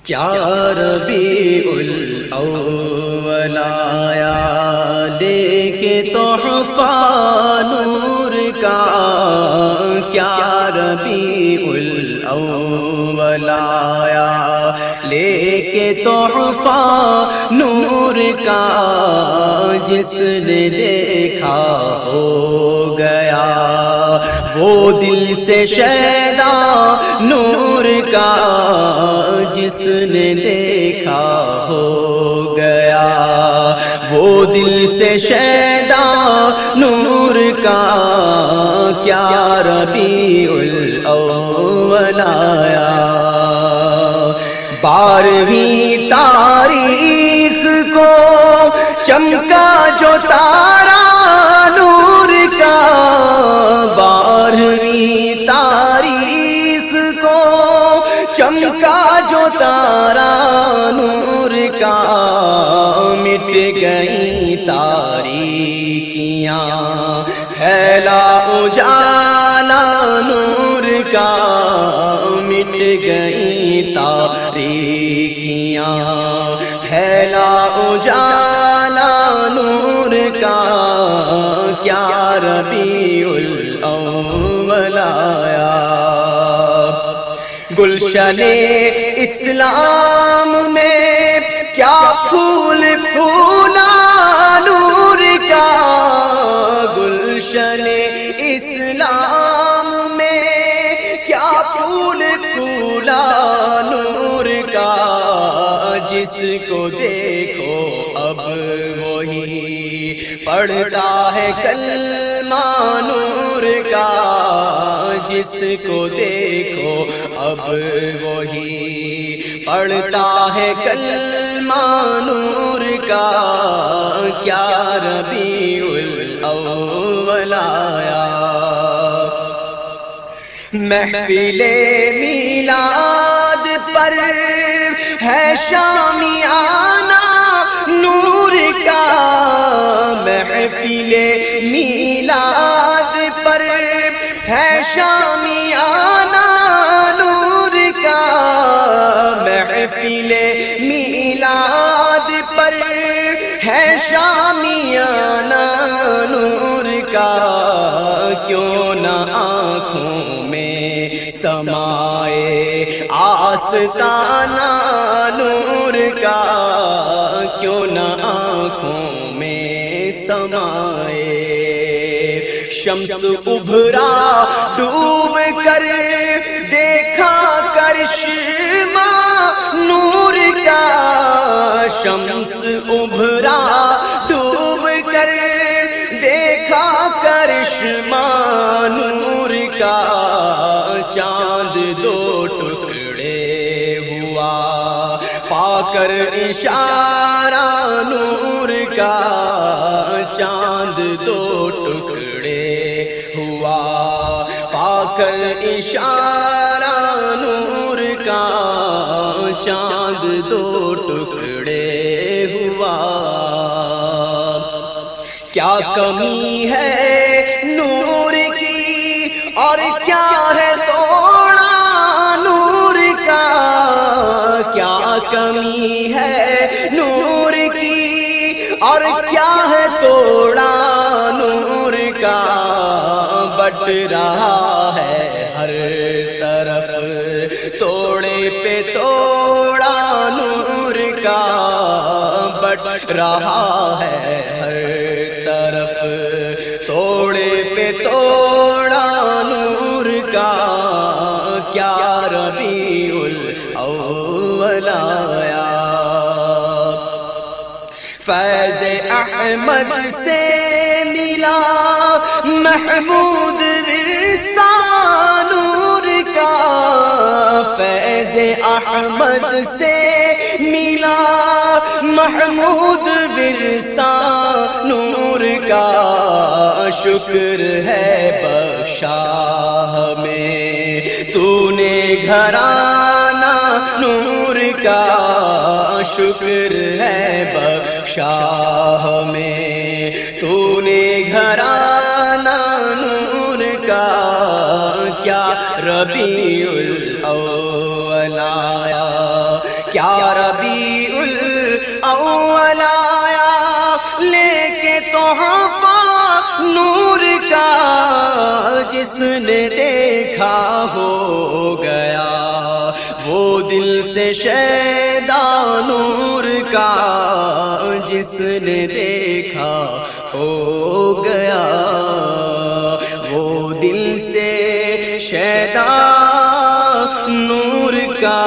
کیا ربیع الاول آیا لے کے تحفہ نور کا، کیا ربیع الاول آیا لے کے تحفہ نور کا، جس نے دیکھا ہو گیا وہ دل سے شیدا نور کا، جس نے دیکھا ہو گیا وہ دل سے شیدا نور کا، کیا ربیع الاول آیا۔ 12ویں تاریخ کو چمکا جو تارا نور کا، 12ویں تاریخ کو چمکا جو تارا نور کا، مٹ گئی تاریکیاں پھیلا اجالا نور کا، مٹ گئی تاریکیاں پھیلا اجالا نور کا، کیا ربیع الاول آیا۔ گلشن اسلام میں کیا پھول پھولا نور کا، گلشن اسلام میں کیا پھول پھولا نور کا، جس کو دیکھو اب وہی پڑھتا ہے کلمہ نور کا، جس کو دیکھو اب وہی پڑھتا ہے کلمہ نور کا، کیا ربیع الاول آیا۔ محفل میلاد پر ہے شامیانہ نور کا، محفل میلاد پر ہے شامیانہ نور کا، محفل میلاد پر ہے شامیانہ نور کا، کیوں نہ آنکھوں میں سمائے آستانہ نور کا، کیوں نہ آنکھوں میں سمائے۔ شمس ابھرا ڈوب کر دیکھا کرشمہ نور کا، شمس ابھرا ڈوب کر دیکھا کرشمہ نور کا، چاند دو ٹکڑے ہوا پا کر اشارہ نور کا، چاند دو ٹکڑے ہوا پا کر اشارہ نور کا، چاند دو ٹکڑے ہوا۔ کیا کمی ہے نور کی اور کیا ہے توڑا نور کا، کیا کمی ہے نور کی اور کیا ہے توڑا نور کا، بٹ رہا ہے ہر طرف توڑے پہ توڑا نور کا، بٹ رہا ہے ہر طرف توڑے پہ توڑا نور کا، کیا ربیع الاول آیا۔ فیض احمد سے ملا محمود ورثہ نور کا، فیض احمد سے ملا محمود ورثہ نور کا، شکر ہے بخشا ہمیں تو نے گھرانہ نور کا، شکر ہے بخشا ہمیں تو نے گھرانہ نور کا، کیا ربیع الاول آیا، کیا ربیع الاول آیا لے کے تحفہ نور کا، جس نے دیکھا ہو گیا وہ دل سے شیدا نور کا، جس نے دیکھا ہو گیا وہ دل سے شیدا نور کا۔